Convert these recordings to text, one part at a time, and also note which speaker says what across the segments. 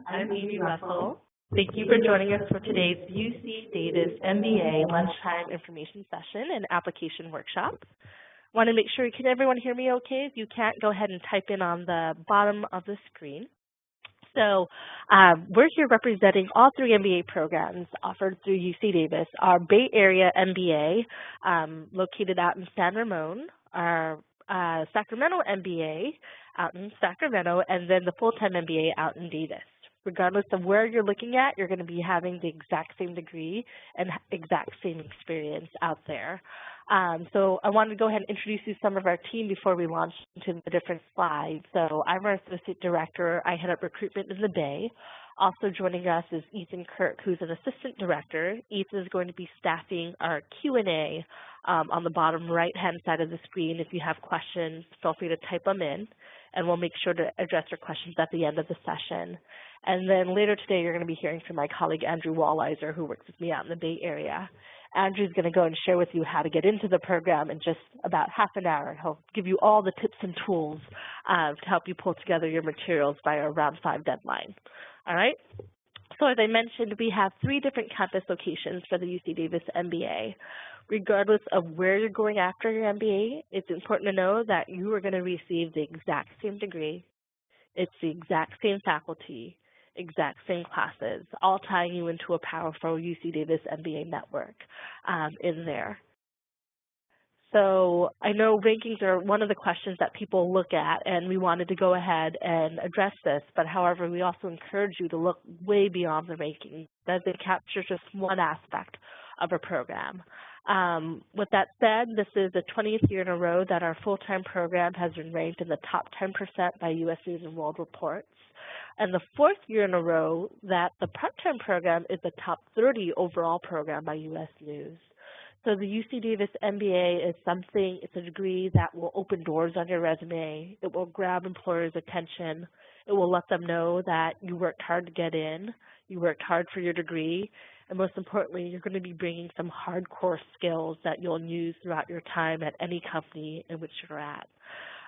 Speaker 1: I'm Amy Russell. Thank you for joining us for today's UC Davis MBA Lunchtime Information Session and Application Workshop. Want to make sure, can everyone hear me okay? If you can't, go ahead and type in on the bottom of the screen. So we're here representing all three MBA programs offered through UC Davis. Our Bay Area MBA, located out in San Ramon, our Sacramento MBA out in Sacramento, and then the full-time MBA out in Davis. Regardless of where you're looking at, you're going to be having the exact same degree and exact same experience out there. So I wanted to go ahead and introduce you to some of our team before we launch into the different slides. So I'm our Associate Director. I head up recruitment in the Bay. Also joining us is Ethan Kirk, who's an Assistant Director. Ethan is going to be staffing our Q&A on the bottom right-hand side of the screen. If you have questions, feel free to type them in, and we'll make sure to address your questions at the end of the session. And then later today, you're going to be hearing from my colleague, Andrew Walliser, who works with me out in the Bay Area. Andrew's going to go and share with you how to get into the program in just about half an hour. He'll give you all the tips and tools to help you pull together your materials by our round 5 deadline. All right? So as I mentioned, we have 3 different campus locations for the UC Davis MBA. Regardless of where you're going after your MBA, it's important to know that you are going to receive the exact same degree. It's the exact same faculty, exact same classes, all tying you into a powerful UC Davis MBA network in there. So I know rankings are one of the questions that people look at, and we wanted to go ahead and address this, but however, we also encourage you to look way beyond the rankings, as it captures just one aspect of a program. With that said, this is the 20th year in a row that our full-time program has been ranked in the top 10% by U.S. News and World Reports, and the 4th year in a row that the part-time program is the top 30 overall program by U.S. News. So the UC Davis MBA is something, it's a degree that will open doors on your resume. It will grab employers' attention. It will let them know that you worked hard to get in, you worked hard for your degree, and most importantly, you're going to be bringing some hardcore skills that you'll use throughout your time at any company in which you're at.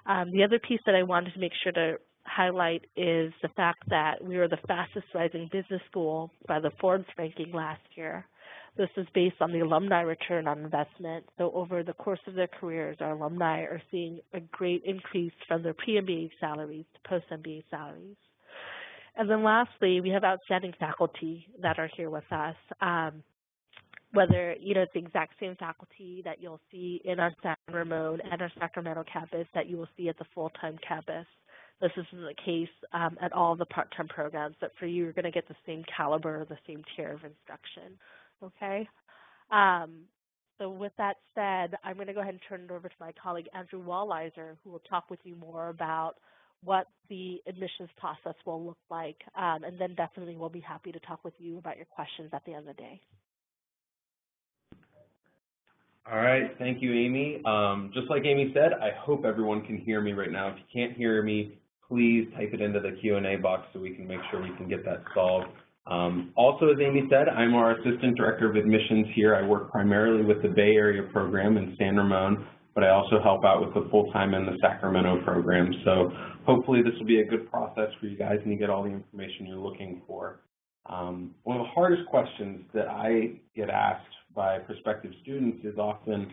Speaker 1: The other piece that I wanted to make sure to highlight is the fact that we were the fastest rising business school by the Forbes ranking last year. This is based on the alumni return on investment. So over the course of their careers, our alumni are seeing a great increase from their pre-MBA salaries to post-MBA salaries. And then lastly, we have outstanding faculty that are here with us. Whether, it's the exact same faculty that you'll see in our San Ramon and our Sacramento campus that you will see at the full-time campus. This isn't the case at all the part-time programs, but for you, you're going to get the same caliber, the same tier of instruction. Okay? So with that said, I'm going to go ahead and turn it over to my colleague, Andrew Walliser, who will talk with you more about what the admissions process will look like, and then definitely we'll be happy to talk with you about your questions at the end of the day.
Speaker 2: All right, thank you, Amy. Just like Amy said, I hope everyone can hear me right now. If you can't hear me, please type it into the Q&A box so we can make sure we can get that solved. Also, as Amy said, I'm our Assistant Director of Admissions here. I work primarily with the Bay Area program in San Ramon, but I also help out with the full-time and the Sacramento program. So hopefully this will be a good process for you guys and you get all the information you're looking for. One of the hardest questions that I get asked by prospective students is often,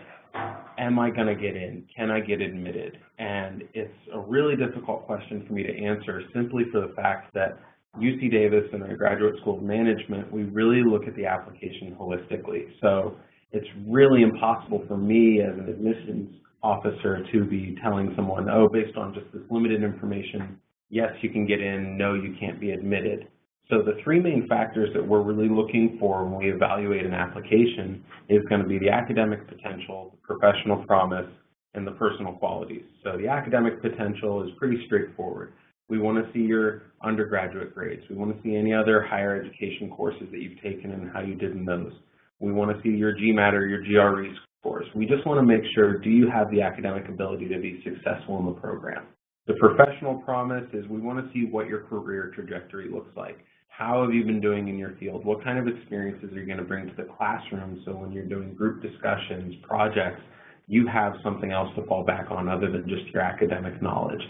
Speaker 2: am I going to get in? Can I get admitted? And it's a really difficult question for me to answer simply for the fact that UC Davis and our Graduate School of Management, we really look at the application holistically. So it's really impossible for me as an admissions officer to be telling someone, oh, based on just this limited information, yes, you can get in, no, you can't be admitted. So the 3 main factors that we're really looking for when we evaluate an application is going to be the academic potential, the professional promise, and the personal qualities. So the academic potential is pretty straightforward. We want to see your undergraduate grades. We want to see any other higher education courses that you've taken and how you did in those. We want to see your GMAT or your GRE scores. We just want to make sure, do you have the academic ability to be successful in the program? The professional promise is we want to see what your career trajectory looks like. How have you been doing in your field? What kind of experiences are you going to bring to the classroom so when you're doing group discussions, projects, you have something else to fall back on other than just your academic knowledge.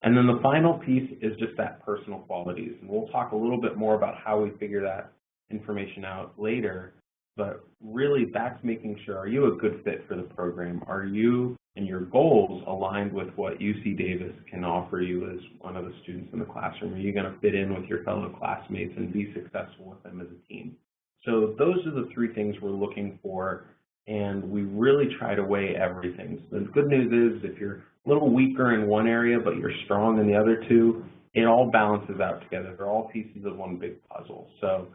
Speaker 2: And then the final piece is just that personal qualities. And we'll talk a little bit more about how we figure that information out later. But really, that's making sure, are you a good fit for the program? Are you and your goals aligned with what UC Davis can offer you as one of the students in the classroom? Are you going to fit in with your fellow classmates and be successful with them as a team? So those are the three things we're looking for, and we really try to weigh everything. So the good news is if you're a little weaker in one area but you're strong in the other two, it all balances out together. They're all pieces of one big puzzle. So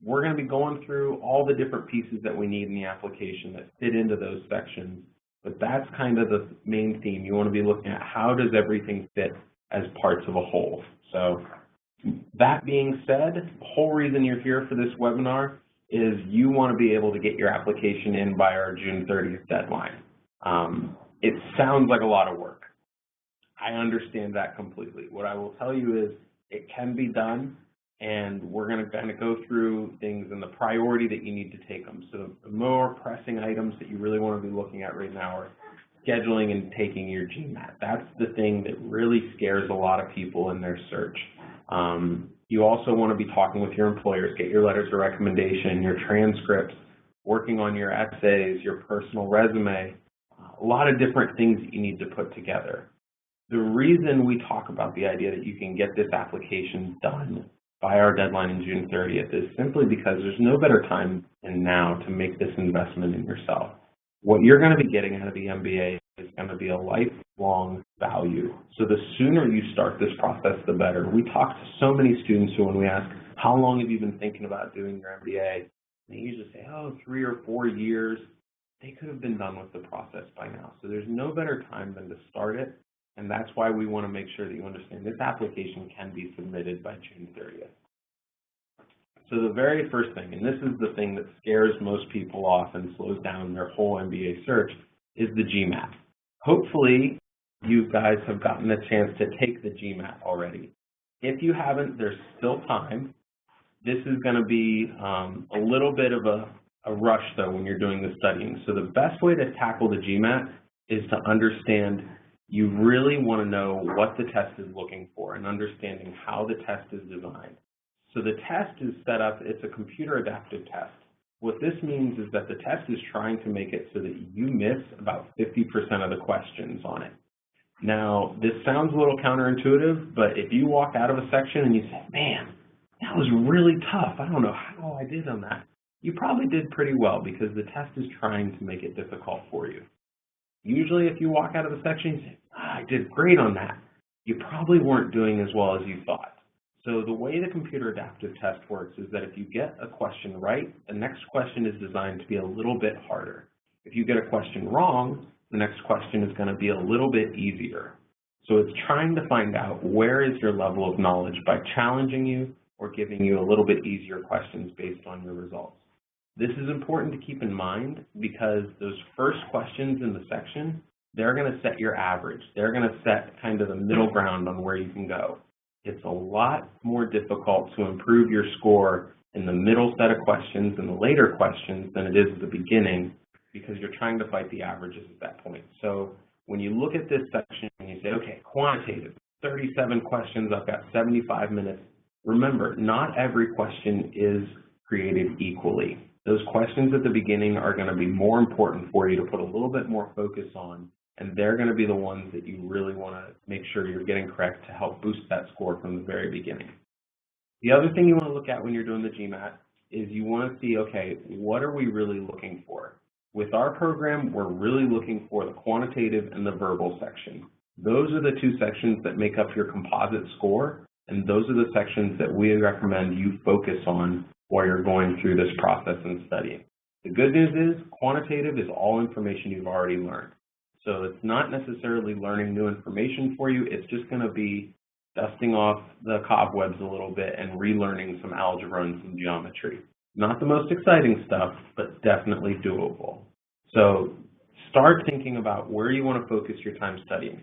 Speaker 2: we're going to be going through all the different pieces that we need in the application that fit into those sections, but that's kind of the main theme. You want to be looking at how does everything fit as parts of a whole. So that being said, the whole reason you're here for this webinar is you want to be able to get your application in by our June 30th deadline. It sounds like a lot of work. I understand that completely. What I will tell you is it can be done, and we're going to kind of go through things and the priority that you need to take them. So the more pressing items that you really want to be looking at right now are scheduling and taking your GMAT. That's the thing that really scares a lot of people in their search. You also want to be talking with your employers, get your letters of recommendation, your transcripts, working on your essays, your personal resume, a lot of different things that you need to put together. The reason we talk about the idea that you can get this application done by our deadline in June 30th is simply because there's no better time than now to make this investment in yourself. What you're going to be getting out of the MBA is going to be a lifelong value. So the sooner you start this process, the better. We talk to so many students who, when we ask, how long have you been thinking about doing your MBA? They usually say, oh, 3 or 4 years. They could have been done with the process by now. So there's no better time than to start it. And that's why we want to make sure that you understand this application can be submitted by June 30th. So the very first thing, and this is the thing that scares most people off and slows down their whole MBA search, is the GMAT. Hopefully, you guys have gotten a chance to take the GMAT already. If you haven't, there's still time. This is going to be a little bit of a rush, though, when you're doing the studying. So the best way to tackle the GMAT is to understand you really want to know what the test is looking for and understanding how the test is designed. So the test is set up, it's a computer adaptive test. What this means is that the test is trying to make it so that you miss about 50% of the questions on it. Now, this sounds a little counterintuitive, but if you walk out of a section and you say, man, that was really tough, I don't know how I did on that, you probably did pretty well because the test is trying to make it difficult for you. Usually if you walk out of the section and you say, I did great on that, you probably weren't doing as well as you thought. So the way the computer adaptive test works is that if you get a question right, the next question is designed to be a little bit harder. If you get a question wrong, the next question is going to be a little bit easier. So it's trying to find out where is your level of knowledge by challenging you or giving you a little bit easier questions based on your results. This is important to keep in mind because those first questions in the section, they're going to set your average. They're going to set kind of the middle ground on where you can go. It's a lot more difficult to improve your score in the middle set of questions and the later questions than it is at the beginning because you're trying to fight the averages at that point. So when you look at this section and you say, okay, quantitative, 37 questions, I've got 75 minutes. Remember, not every question is created equally. Those questions at the beginning are going to be more important for you to put a little bit more focus on, and they're going to be the ones that you really want to make sure you're getting correct to help boost that score from the very beginning. The other thing you want to look at when you're doing the GMAT is you want to see, okay, what are we really looking for? With our program, we're really looking for the quantitative and the verbal section. Those are the two sections that make up your composite score, and those are the sections that we recommend you focus on while you're going through this process and studying. The good news is quantitative is all information you've already learned. So it's not necessarily learning new information for you, it's just going to be dusting off the cobwebs a little bit and relearning some algebra and some geometry. Not the most exciting stuff, but definitely doable. So start thinking about where you want to focus your time studying.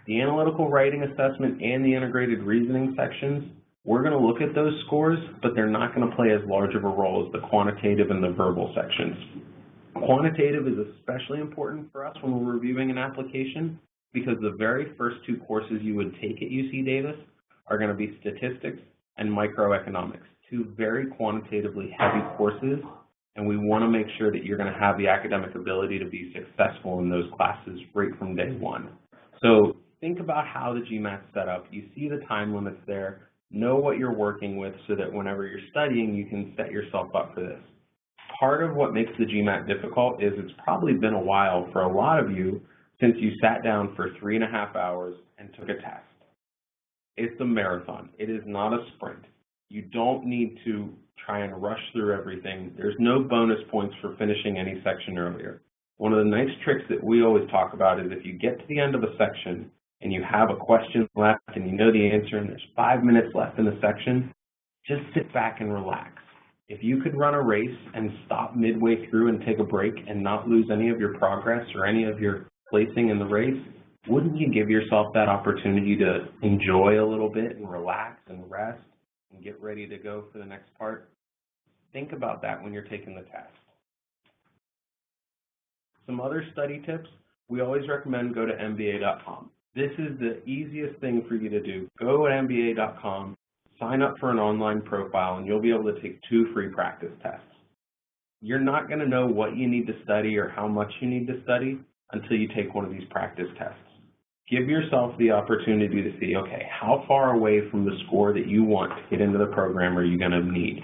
Speaker 2: The analytical writing assessment and the integrated reasoning sections, we're going to look at those scores, but they're not going to play as large of a role as the quantitative and the verbal sections. Quantitative is especially important for us when we're reviewing an application because the very first two courses you would take at UC Davis are going to be statistics and microeconomics, two very quantitatively heavy courses, and we want to make sure that you're going to have the academic ability to be successful in those classes right from day one. So think about how the GMAT's set up. You see the time limits there. Know what you're working with so that whenever you're studying, you can set yourself up for this. Part of what makes the GMAT difficult is it's probably been a while for a lot of you since you sat down for 3.5 hours and took a test. It's a marathon. It is not a sprint. You don't need to try and rush through everything. There's no bonus points for finishing any section earlier. One of the nice tricks that we always talk about is if you get to the end of a section and you have a question left and you know the answer and there's 5 minutes left in the section, just sit back and relax. If you could run a race and stop midway through and take a break and not lose any of your progress or any of your placing in the race, wouldn't you give yourself that opportunity to enjoy a little bit and relax and rest and get ready to go for the next part? Think about that when you're taking the test. Some other study tips, we always recommend go to MBA.com. This is the easiest thing for you to do. Go to MBA.com, sign up for an online profile, and you'll be able to take 2 free practice tests. You're not going to know what you need to study or how much you need to study until you take one of these practice tests. Give yourself the opportunity to see, okay, how far away from the score that you want to get into the program are you going to need?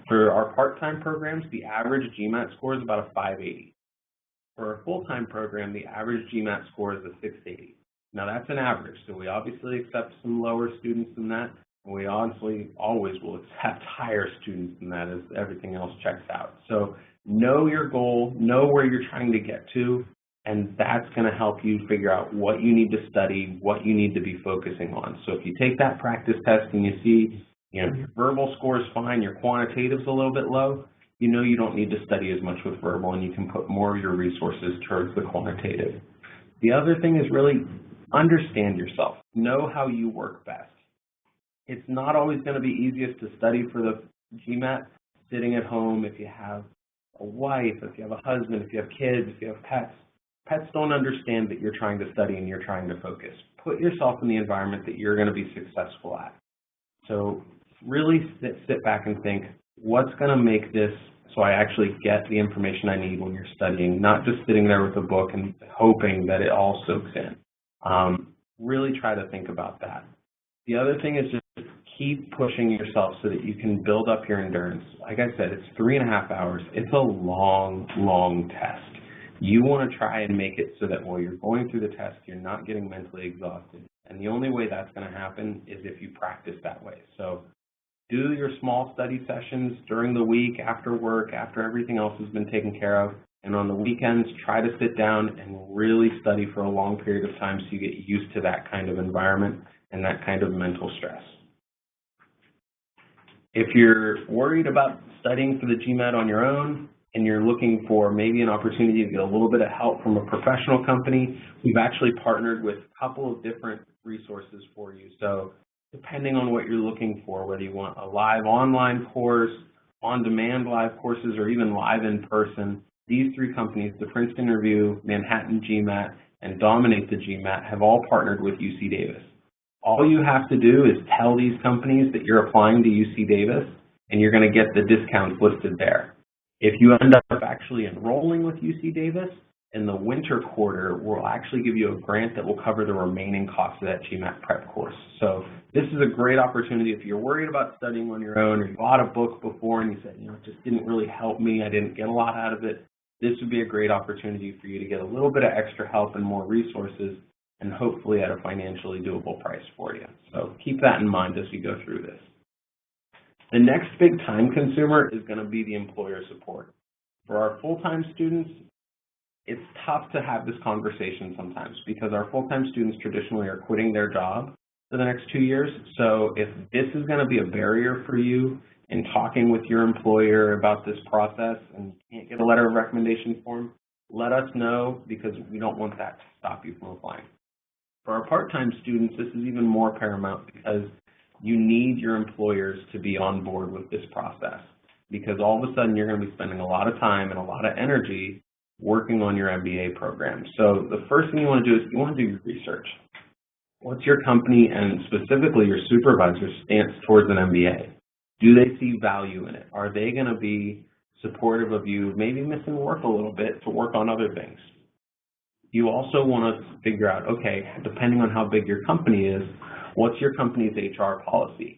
Speaker 2: For our part-time programs, the average GMAT score is about a 580. For a full-time program, the average GMAT score is a 680. Now that's an average, so we obviously accept some lower students than that, and we honestly always will accept higher students than that as everything else checks out. So know your goal, know where you're trying to get to, and that's going to help you figure out what you need to study, what you need to be focusing on. So if you take that practice test and you see, your verbal score is fine, your quantitative's a little bit low, you know you don't need to study as much with verbal and you can put more of your resources towards the quantitative. The other thing is really understand yourself. Know how you work best. It's not always going to be easiest to study for the GMAT sitting at home if you have a wife, if you have a husband, if you have kids, if you have pets. Pets don't understand that you're trying to study and you're trying to focus. Put yourself in the environment that you're going to be successful at. So really sit back and think, what's going to make this so I actually get the information I need when you're studying, not just sitting there with a book and hoping that it all soaks in. Really try to think about that. The other thing is just keep pushing yourself so that you can build up your endurance. Like I said, it's 3.5 hours. It's a long, long test. You want to try and make it so that while you're going through the test, you're not getting mentally exhausted. And the only way that's going to happen is if you practice that way. So do your small study sessions during the week, after work, after everything else has been taken care of. And on the weekends, try to sit down and really study for a long period of time so you get used to that kind of environment and that kind of mental stress. If you're worried about studying for the GMAT on your own and you're looking for maybe an opportunity to get a little bit of help from a professional company, we've actually partnered with a couple of different resources for you. So depending on what you're looking for, whether you want a live online course, on-demand live courses, or even live in person, these 3 companies, the Princeton Review, Manhattan GMAT, and Dominate the GMAT, have all partnered with UC Davis. All you have to do is tell these companies that you're applying to UC Davis, and you're going to get the discounts listed there. If you end up actually enrolling with UC Davis, in the winter quarter, we'll actually give you a grant that will cover the remaining cost of that GMAT prep course. So this is a great opportunity if you're worried about studying on your own or you bought a book before and you said, it just didn't really help me, I didn't get a lot out of it. This would be a great opportunity for you to get a little bit of extra help and more resources, and hopefully at a financially doable price for you. So keep that in mind as you go through this. The next big time consumer is going to be the employer support. For our full-time students, it's tough to have this conversation sometimes because our full-time students traditionally are quitting their job for the next 2 years. So if this is going to be a barrier for you in talking with your employer about this process and can't get a letter of recommendation form, let us know because we don't want that to stop you from applying. For our part-time students, this is even more paramount because you need your employers to be on board with this process, because all of a sudden you're going to be spending a lot of time and a lot of energy working on your MBA program. So the first thing you want to do is you want to do your research. What's your company and specifically your supervisor's stance towards an MBA? Do they see value in it? Are they going to be supportive of you maybe missing work a little bit to work on other things? You also want to figure out, okay, depending on how big your company is, what's your company's HR policy?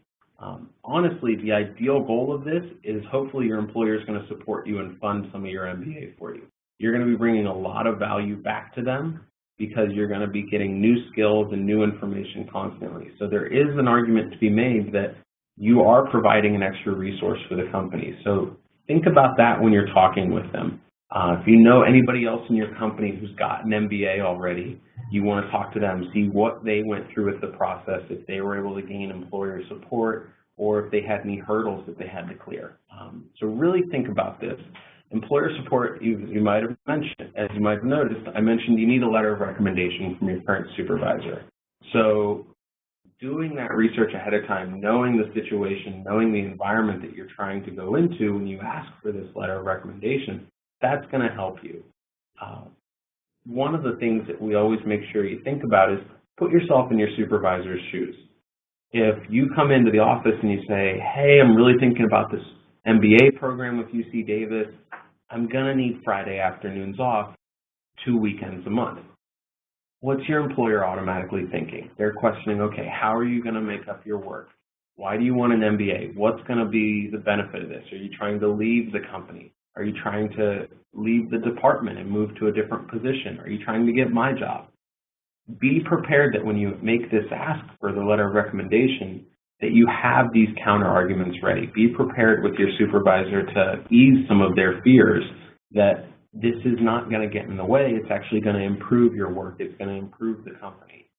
Speaker 2: Honestly, the ideal goal of this is hopefully your employer is going to support you and fund some of your MBA for you. You're going to be bringing a lot of value back to them because you're going to be getting new skills and new information constantly. So there is an argument to be made that you are providing an extra resource for the company. So think about that when you're talking with them. If you know anybody else in your company who's got an MBA already, you want to talk to them, see what they went through with the process, if they were able to gain employer support, or if they had any hurdles that they had to clear. So really think about this. Employer support, you might have mentioned, as you might have noticed, I mentioned you need a letter of recommendation from your current supervisor. So doing that research ahead of time, knowing the situation, knowing the environment that you're trying to go into when you ask for this letter of recommendation, that's going to help you. One of the things that we always make sure you think about is put yourself in your supervisor's shoes. If you come into the office and you say, hey, I'm really thinking about this MBA program with UC Davis, I'm going to need Friday afternoons off 2 weekends a month. What's your employer automatically thinking? They're questioning, okay, how are you going to make up your work? Why do you want an MBA? What's going to be the benefit of this? Are you trying to leave the company? Are you trying to leave the department and move to a different position? Are you trying to get my job? Be prepared that when you make this ask for the letter of recommendation, that you have these counter arguments ready. Be prepared with your supervisor to ease some of their fears that this is not going to get in the way. It's actually going to improve your work. It's going to improve the company.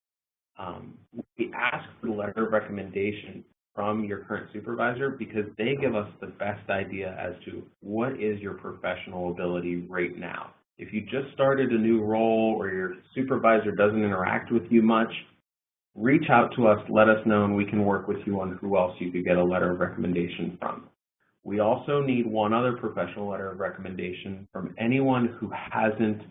Speaker 2: We ask for the letter of recommendation from your current supervisor because they give us the best idea as to what is your professional ability right now. If you just started a new role or your supervisor doesn't interact with you much, reach out to us, let us know, and we can work with you on who else you could get a letter of recommendation from. We also need one other professional letter of recommendation from anyone who hasn't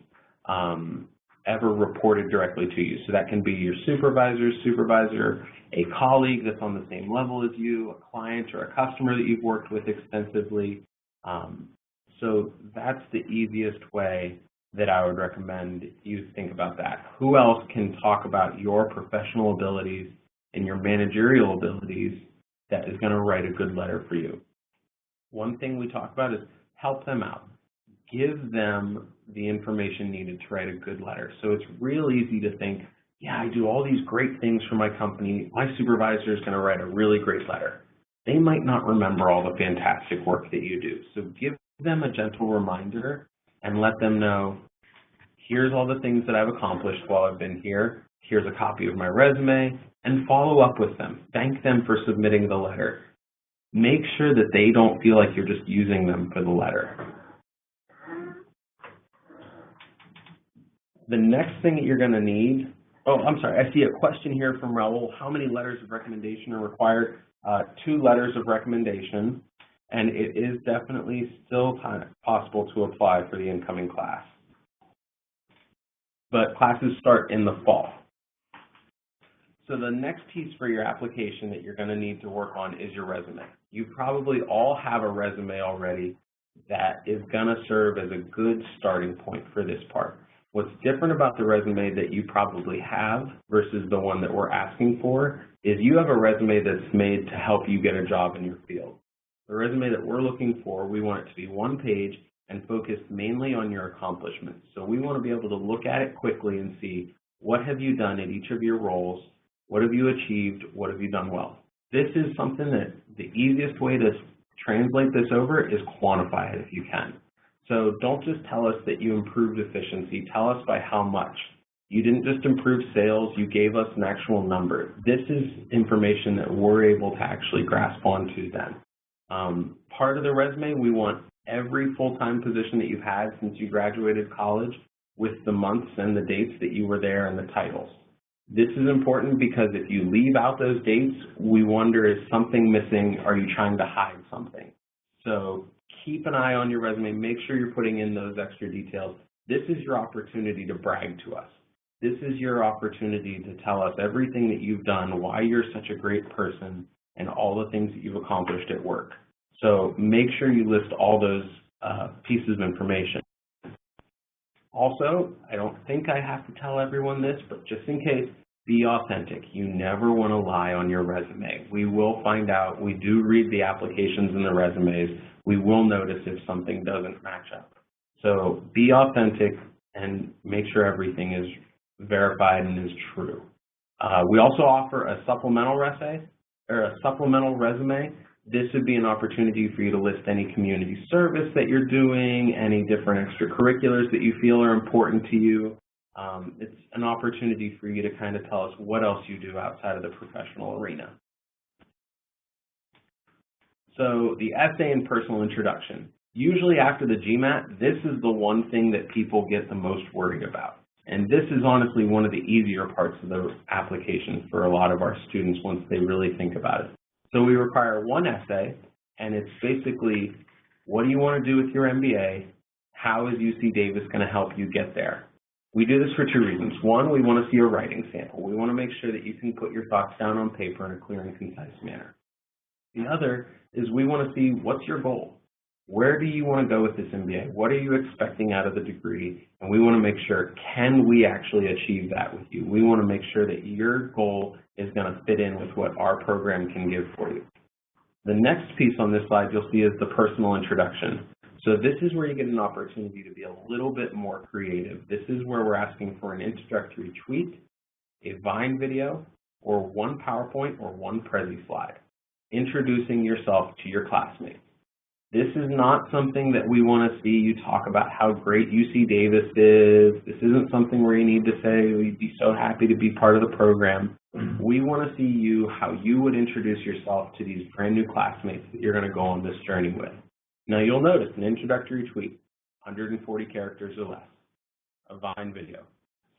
Speaker 2: ever reported directly to you. So that can be your supervisor's supervisor, a colleague that's on the same level as you, a client or a customer that you've worked with extensively. So that's the easiest way that I would recommend you think about that. Who else can talk about your professional abilities and your managerial abilities that is going to write a good letter for you? One thing we talk about is help them out. Give them the information needed to write a good letter. So it's real easy to think, yeah, I do all these great things for my company. My supervisor is going to write a really great letter. They might not remember all the fantastic work that you do. So give them a gentle reminder and let them know, here's all the things that I've accomplished while I've been here. Here's a copy of my resume, and follow up with them. Thank them for submitting the letter. Make sure that they don't feel like you're just using them for the letter. The next thing that you're going to need, I'm sorry, I see a question here from Raul. How many letters of recommendation are required? 2 letters of recommendation, and it is definitely still possible to apply for the incoming class. But classes start in the fall. So the next piece for your application that you're going to need to work on is your resume. You probably all have a resume already that is going to serve as a good starting point for this part. What's different about the resume that you probably have versus the one that we're asking for is you have a resume that's made to help you get a job in your field. The resume that we're looking for, we want it to be one page and focused mainly on your accomplishments. So we want to be able to look at it quickly and see what have you done in each of your roles, what have you achieved, what have you done well. This is something that the easiest way to translate this over is quantify it if you can. So don't just tell us that you improved efficiency, tell us by how much. You didn't just improve sales, you gave us an actual number. This is information that we're able to actually grasp onto then. Part of the resume, we want every full-time position that you've had since you graduated college with the months and the dates that you were there and the titles. This is important because if you leave out those dates, we wonder, is something missing? Are you trying to hide something? So keep an eye on your resume. Make sure you're putting in those extra details. This is your opportunity to brag to us. This is your opportunity to tell us everything that you've done, why you're such a great person, and all the things that you've accomplished at work. So make sure you list all those pieces of information. Also, I don't think I have to tell everyone this, but just in case, be authentic. You never want to lie on your resume. We will find out. We do read the applications and the resumes. We will notice if something doesn't match up. So be authentic and make sure everything is verified and is true. We also offer a supplemental resume. This would be an opportunity for you to list any community service that you're doing, any different extracurriculars that you feel are important to you. It's an opportunity for you to kind of tell us what else you do outside of the professional arena. So the essay and personal introduction. Usually after the GMAT, this is the one thing that people get the most worried about. And this is honestly one of the easier parts of the application for a lot of our students once they really think about it. So we require one essay, and it's basically, what do you want to do with your MBA? How is UC Davis going to help you get there? We do this for two reasons. One, we want to see a writing sample. We want to make sure that you can put your thoughts down on paper in a clear and concise manner. The other is we want to see, what's your goal? Where do you want to go with this MBA? What are you expecting out of the degree? And we want to make sure, can we actually achieve that with you? We want to make sure that your goal is going to fit in with what our program can give for you. The next piece on this slide you'll see is the personal introduction. So this is where you get an opportunity to be a little bit more creative. This is where we're asking for an introductory tweet, a Vine video, or one PowerPoint or one Prezi slide, introducing yourself to your classmates. This is not something that we want to see you talk about how great UC Davis is. This isn't something where you need to say we'd be so happy to be part of the program. We want to see how you would introduce yourself to these brand new classmates that you're going to go on this journey with. Now you'll notice an introductory tweet, 140 characters or less, a Vine video,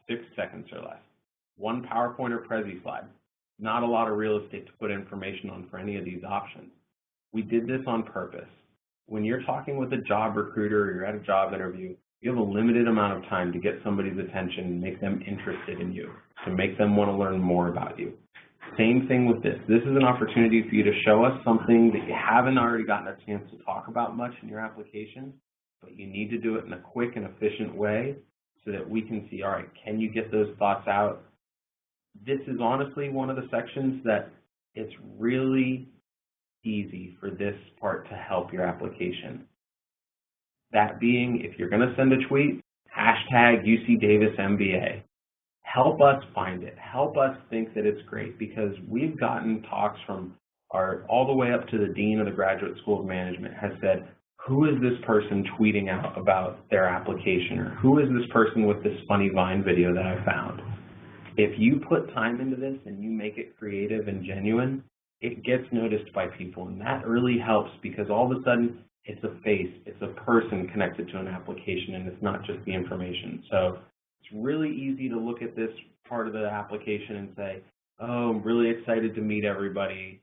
Speaker 2: 6 seconds or less, one PowerPoint or Prezi slide. Not a lot of real estate to put information on for any of these options. We did this on purpose. When you're talking with a job recruiter or you're at a job interview, you have a limited amount of time to get somebody's attention and make them interested in you, to make them want to learn more about you. Same thing with this. This is an opportunity for you to show us something that you haven't already gotten a chance to talk about much in your application, but you need to do it in a quick and efficient way so that we can see, all right, can you get those thoughts out? This is honestly one of the sections that it's really easy for this part to help your application. That being, if you're going to send a tweet, hashtag UC Davis MBA. Help us find it. Help us think that it's great, because we've gotten talks from all the way up to the Dean of the Graduate School of Management has said, who is this person tweeting out about their application, or who is this person with this funny Vine video that I found? If you put time into this and you make it creative and genuine, it gets noticed by people, and that really helps, because all of a sudden it's a face, it's a person connected to an application, and it's not just the information. So it's really easy to look at this part of the application and say, oh, I'm really excited to meet everybody.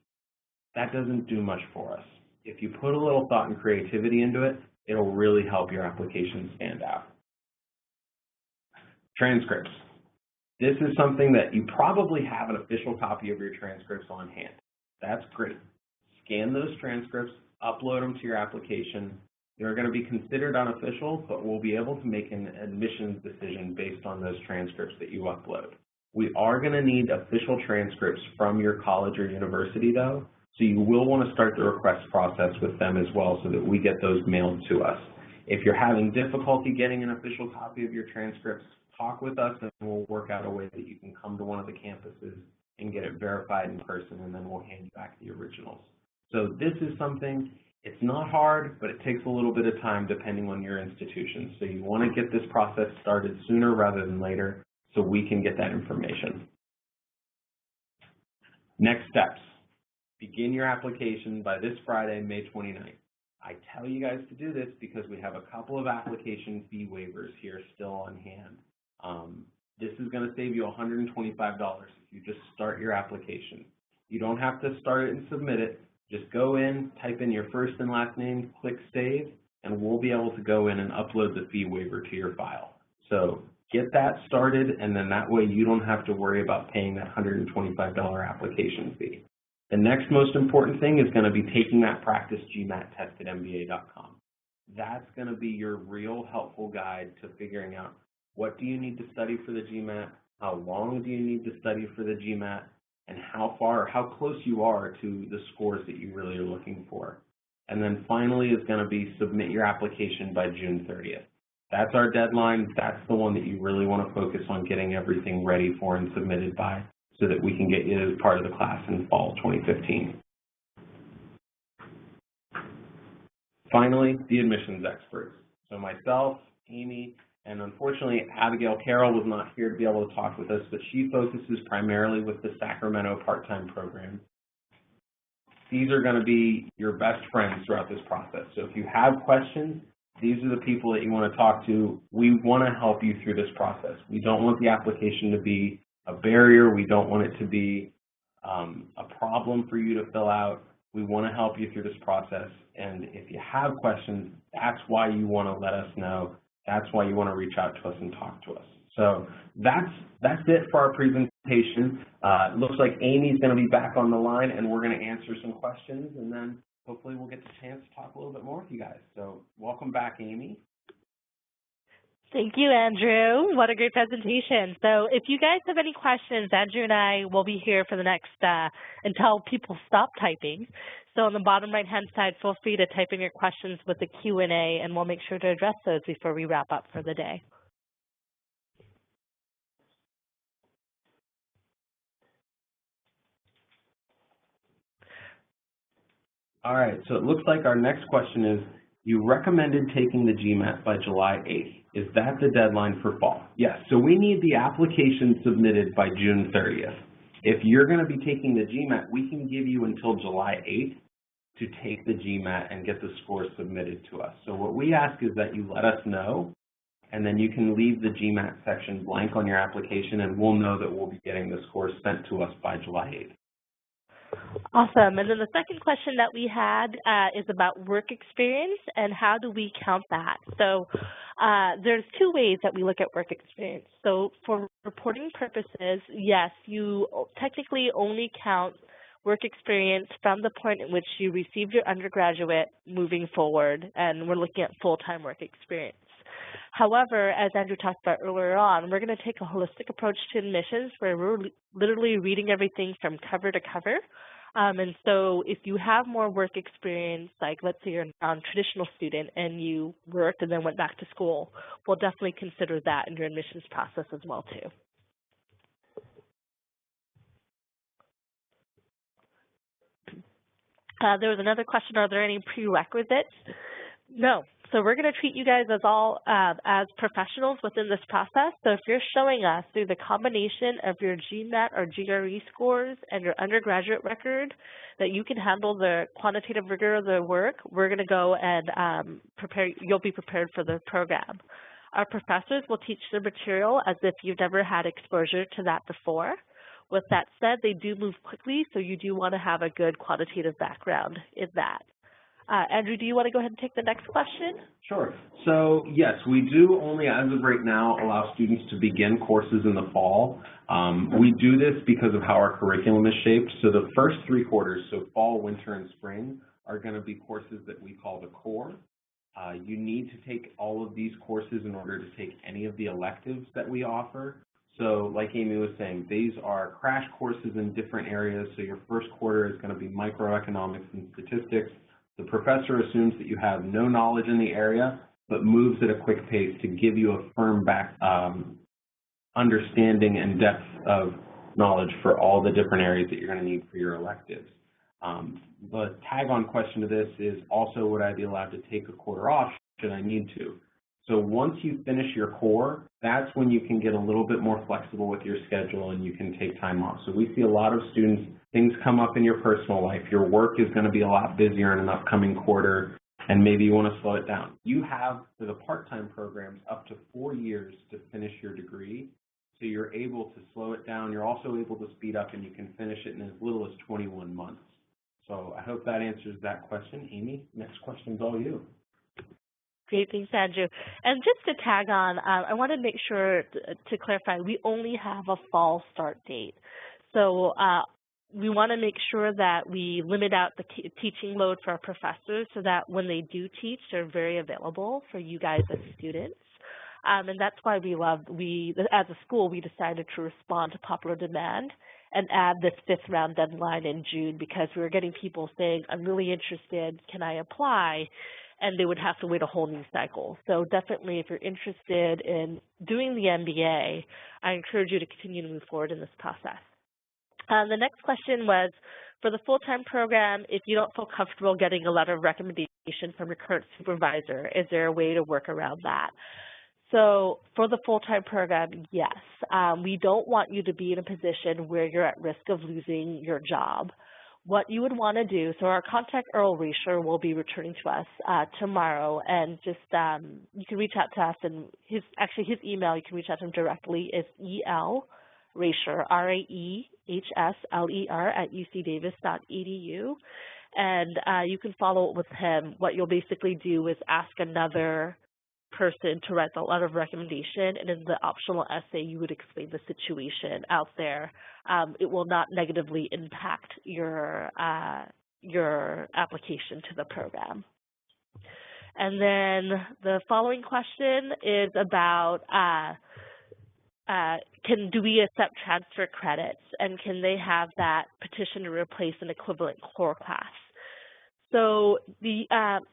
Speaker 2: That doesn't do much for us. If you put a little thought and creativity into it, it'll really help your application stand out. Transcripts. This is something that you probably have an official copy of your transcripts on hand. That's great. Scan those transcripts, upload them to your application. They're going to be considered unofficial, but we'll be able to make an admissions decision based on those transcripts that you upload. We are going to need official transcripts from your college or university, though, so you will want to start the request process with them as well so that we get those mailed to us. If you're having difficulty getting an official copy of your transcripts, talk with us and we'll work out a way that you can come to one of the campuses and get it verified in person, and then we'll hand you back the originals. So this is something, it's not hard, but it takes a little bit of time depending on your institution. So you want to get this process started sooner rather than later so we can get that information. Next steps. Begin your application by this Friday, May 29th. I tell you guys to do this because we have a couple of application fee waivers here still on hand. This is going to save you $125 if you just start your application. You don't have to start it and submit it. Just go in, type in your first and last name, click Save, and we'll be able to go in and upload the fee waiver to your file. So get that started, and then that way you don't have to worry about paying that $125 application fee. The next most important thing is going to be taking that practice GMAT test at MBA.com. That's going to be your real helpful guide to figuring out what do you need to study for the GMAT, how long do you need to study for the GMAT, and how far or how close you are to the scores that you really are looking for. And then finally is going to be submit your application by June 30th. That's our deadline. That's the one that you really want to focus on getting everything ready for and submitted by so that we can get you as part of the class in fall 2015. Finally, the admissions experts. So myself, Amy, and unfortunately Abigail Carroll was not here to be able to talk with us, but she focuses primarily with the Sacramento part-time program. These are going to be your best friends throughout this process. So if you have questions, these are the people that you want to talk to. We want to help you through this process. We don't want the application to be a barrier. We don't want it to be a problem for you to fill out. We want to help you through this process. And if you have questions, that's why you want to let us know. That's why you want to reach out to us and talk to us. So that's it for our presentation. It looks like Amy's going to be back on the line, and we're going to answer some questions, and then hopefully we'll get the chance to talk a little bit more with you guys. So welcome back, Amy.
Speaker 1: Thank you, Andrew. What a great presentation. So if you guys have any questions, Andrew and I will be here for the next, until people stop typing. So on the bottom right-hand side, feel free to type in your questions with the Q&A, and we'll make sure to address those before we wrap up for the day.
Speaker 2: All right, so it looks like our next question is, you recommended taking the GMAT by July 8th. Is that the deadline for fall? Yes, so we need the application submitted by June 30th. If you're going to be taking the GMAT, we can give you until July 8th to take the GMAT and get the scores submitted to us. So what we ask is that you let us know, and then you can leave the GMAT section blank on your application, and we'll know that we'll be getting the scores sent to us by July 8th.
Speaker 1: Awesome. And then the second question that we had is about work experience and how do we count that? So there's two ways that we look at work experience. So for reporting purposes, yes, you technically only count work experience from the point at which you received your undergraduate moving forward, and we're looking at full-time work experience. However, as Andrew talked about earlier on, we're going to take a holistic approach to admissions where we're literally reading everything from cover to cover. And so if you have more work experience, like let's say you're a non-traditional student and you worked and then went back to school, we'll definitely consider that in your admissions process as well too. There was another question, are there any prerequisites? No. So we're going to treat you guys as all as professionals within this process. So if you're showing us through the combination of your GMAT or GRE scores and your undergraduate record that you can handle the quantitative rigor of the work, we're going to go and you'll be prepared for the program. Our professors will teach the material as if you've never had exposure to that before. With that said, they do move quickly, so you do want to have a good quantitative background in that. Andrew, do you want to go ahead and take the next question?
Speaker 2: Sure. So yes, we do only, as of right now, allow students to begin courses in the fall. We do this because of how our curriculum is shaped. So the first 3 quarters, so fall, winter, and spring, are going to be courses that we call the core. You need to take all of these courses in order to take any of the electives that we offer. So like Amy was saying, these are crash courses in different areas. So your first quarter is going to be microeconomics and statistics. The professor assumes that you have no knowledge in the area, but moves at a quick pace to give you a firm understanding and depth of knowledge for all the different areas that you're going to need for your electives. The tag-on question to this is also, would I be allowed to take a quarter off should I need to? So once you finish your core, that's when you can get a little bit more flexible with your schedule and you can take time off. So we see a lot of students, things come up in your personal life. Your work is going to be a lot busier in an upcoming quarter, and maybe you want to slow it down. You have, for the part-time programs, up to 4 years to finish your degree. So you're able to slow it down. You're also able to speed up, and you can finish it in as little as 21 months. So I hope that answers that question. Amy, next question's all you.
Speaker 1: Great, thanks, Andrew. And just to tag on, I want to make sure to clarify, we only have a fall start date. So we want to make sure that we limit out the teaching load for our professors so that when they do teach, they're very available for you guys as students. And that's why as a school, we decided to respond to popular demand and add this 5th round deadline in June, because we were getting people saying, I'm really interested, can I apply? And they would have to wait a whole new cycle. So definitely, if you're interested in doing the MBA, I encourage you to continue to move forward in this process. The next question was, for the full-time program, if you don't feel comfortable getting a letter of recommendation from your current supervisor, is there a way to work around that? So for the full-time program, yes. We don't want you to be in a position where you're at risk of losing your job. What you would want to do, so our contact Earl Rasher will be returning to us tomorrow, and just you can reach out to us, and his email, you can reach out to him directly, is elrasher, RAEHSLER @ucdavis.edu, and you can follow up with him. What you'll basically do is ask another person to write the letter of recommendation, and in the optional essay you would explain the situation out there. It will not negatively impact your application to the program. And then the following question is about do we accept transfer credits, and can they have that petition to replace an equivalent core class? So the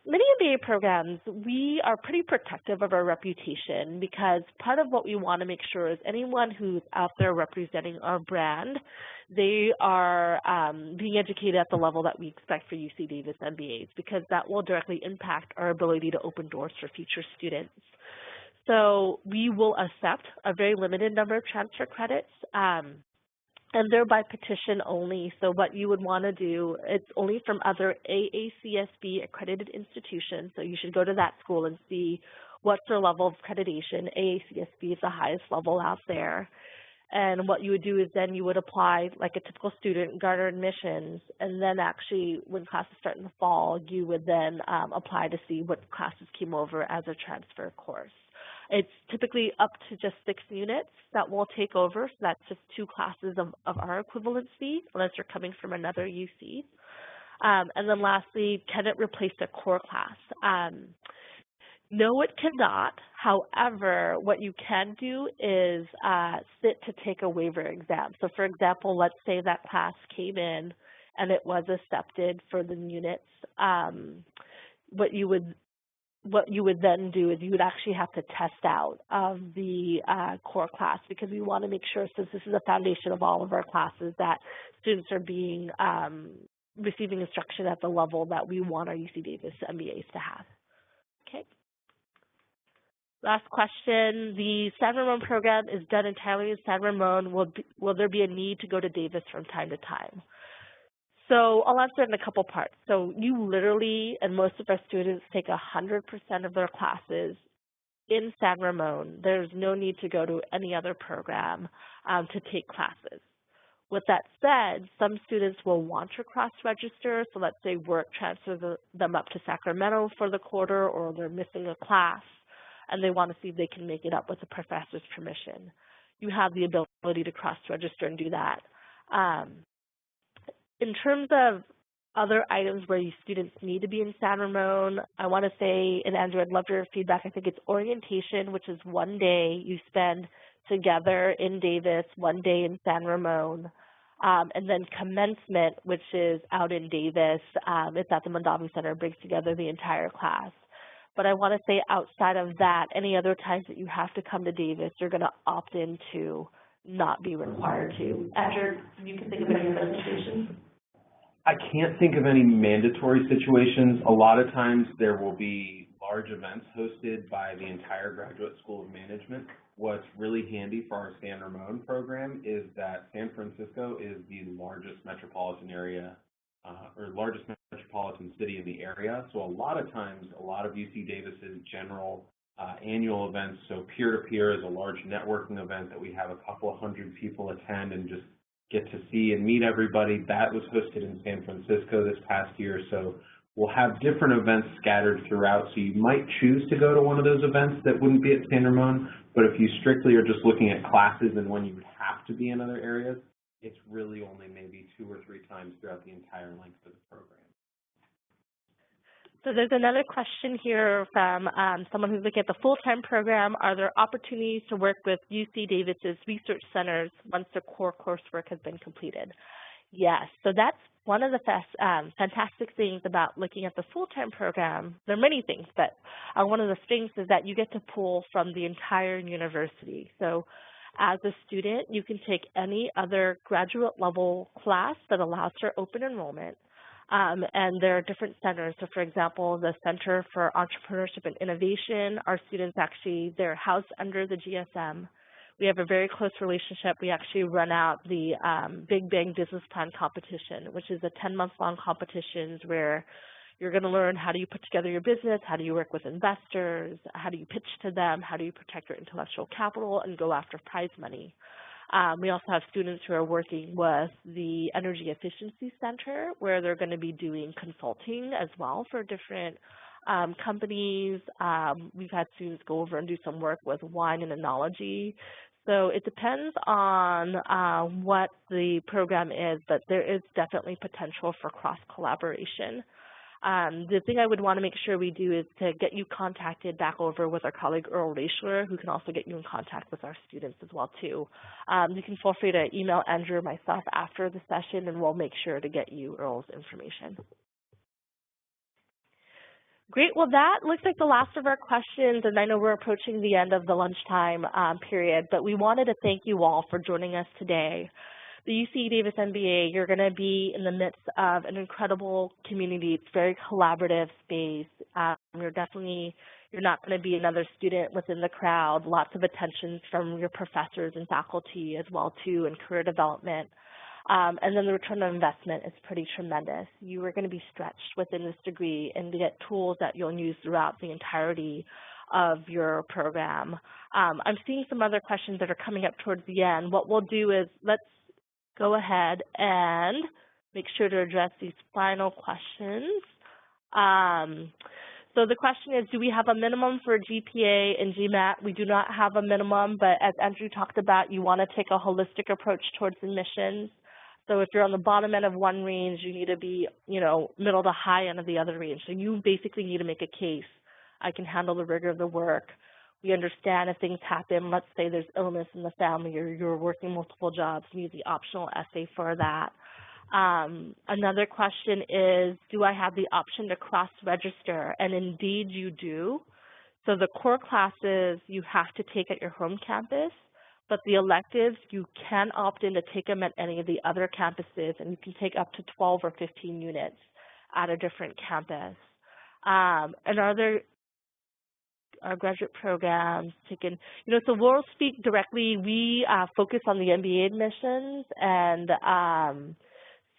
Speaker 1: many MBA programs, we are pretty protective of our reputation, because part of what we want to make sure is anyone who's out there representing our brand, they are being educated at the level that we expect for UC Davis MBAs, because that will directly impact our ability to open doors for future students. So we will accept a very limited number of transfer credits, and they're by petition only. So what you would want to do, it's only from other AACSB accredited institutions. So you should go to that school and see what's their level of accreditation. AACSB is the highest level out there. And what you would do is then you would apply like a typical student, garner admissions, and then actually when classes start in the fall, you would then apply to see what classes came over as a transfer course. It's typically up to just 6 units that we'll take over, so that's just 2 classes of our equivalency, unless you're coming from another UC. And then lastly, can it replace a core class? No, it cannot. However, what you can do is sit to take a waiver exam. So for example, let's say that class came in and it was accepted for the units. What you would then do is you would actually have to test out of the core class, because we want to make sure, since this is the foundation of all of our classes, that students are being receiving instruction at the level that we want our UC Davis MBAs to have. Okay. Last question, the San Ramon program is done entirely in San Ramon. Will there be a need to go to Davis from time to time? So I'll answer it in a couple parts. So you literally, and most of our students, take 100% of their classes in San Ramon. There's no need to go to any other program to take classes. With that said, some students will want to cross-register. So let's say work transfers them up to Sacramento for the quarter, or they're missing a class, and they want to see if they can make it up with the professor's permission. You have the ability to cross-register and do that. In terms of other items where you students need to be in San Ramon, I want to say, and Andrew, I'd love your feedback, I think it's orientation, which is 1 day you spend together in Davis, 1 day in San Ramon, and then commencement, which is out in Davis. It's at the Mondavi Center, brings together the entire class. But I want to say outside of that, any other times that you have to come to Davis, you're going to opt in to not be required to. Andrew, you can think of any other situations?
Speaker 2: I can't think of any mandatory situations. A lot of times there will be large events hosted by the entire Graduate School of Management. What's really handy for our San Ramon program is that San Francisco is the largest metropolitan area or largest metropolitan city in the area. So a lot of times, a lot of UC Davis's general annual events, so peer-to-peer is a large networking event that we have a couple of hundred people attend and just get to see and meet everybody. That was hosted in San Francisco this past year. So We'll have different events scattered throughout, so you might choose to go to one of those events that wouldn't be at San Ramon, but if you strictly are just looking at classes and when you would have to be in other areas, it's really only maybe 2 or 3 times throughout the entire length of the program.
Speaker 1: So there's another question here from someone who's looking at the full-time program. Are there opportunities to work with UC Davis's research centers once the core coursework has been completed? Yes, so that's one of the fantastic things about looking at the full-time program. There are many things, but one of the things is that you get to pull from the entire university. So as a student, you can take any other graduate level class that allows for open enrollment. And there are different centers. So for example, the Center for Entrepreneurship and Innovation, our students actually, they're housed under the GSM. We have a very close relationship. We actually run out the Big Bang Business Plan competition, which is a 10-month-long competition where you're going to learn how do you put together your business, how do you work with investors, how do you pitch to them, how do you protect your intellectual capital and go after prize money. We also have students who are working with the Energy Efficiency Center, where they're going to be doing consulting as well for different companies. We've had students go over and do some work with wine and enology. So it depends on what the program is, but there is definitely potential for cross-collaboration. The thing I would want to make sure we do is to get you contacted back over with our colleague Earl Raichler, who can also get you in contact with our students as well too. You can feel free to email Andrew or myself after the session, and we'll make sure to get you Earl's information. Great. Well, that looks like the last of our questions, and I know we're approaching the end of the lunchtime period, but we wanted to thank you all for joining us today. The UC Davis MBA, you're going to be in the midst of an incredible community. It's a very collaborative space. You're not going to be another student within the crowd. Lots of attention from your professors and faculty as well too, and career development. And then the return on investment is pretty tremendous. You are going to be stretched within this degree and to get tools that you'll use throughout the entirety of your program. I'm seeing some other questions that are coming up towards the end. What we'll do is let's go ahead and make sure to address these final questions. So the question is, do we have a minimum for GPA and GMAT? We do not have a minimum, but as Andrew talked about, you want to take a holistic approach towards admissions. So if you're on the bottom end of one range, you need to be, middle to high end of the other range. So you basically need to make a case. I can handle the rigor of the work. We understand if things happen, let's say there's illness in the family or you're working multiple jobs, you need the optional essay for that. Another question is, do I have the option to cross-register? And indeed you do. So the core classes you have to take at your home campus, but the electives, you can opt in to take them at any of the other campuses, and you can take up to 12 or 15 units at a different campus. And are there our graduate programs taken, so we'll speak directly. We focus on the MBA admissions, and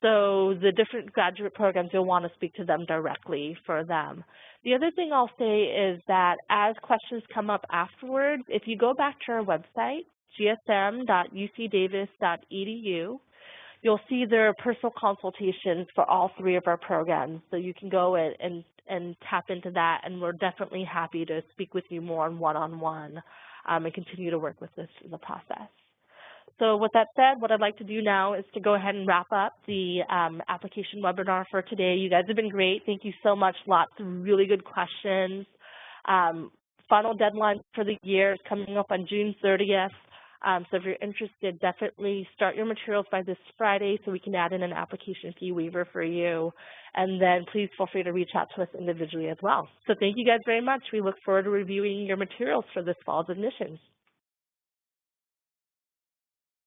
Speaker 1: so the different graduate programs, you'll want to speak to them directly for them. The other thing I'll say is that as questions come up afterwards, if you go back to our website, gsm.ucdavis.edu, you'll see there are personal consultations for all 3 of our programs. So you can go and tap into that, and we're definitely happy to speak with you more on one-on-one and continue to work with this in the process. So with that said, what I'd like to do now is to go ahead and wrap up the application webinar for today. You guys have been great. Thank you so much. Lots of really good questions. Final deadline for the year is coming up on June 30th. So if you're interested, definitely start your materials by this Friday so we can add in an application fee waiver for you. And then please feel free to reach out to us individually as well. So thank you guys very much. We look forward to reviewing your materials for this fall's admissions.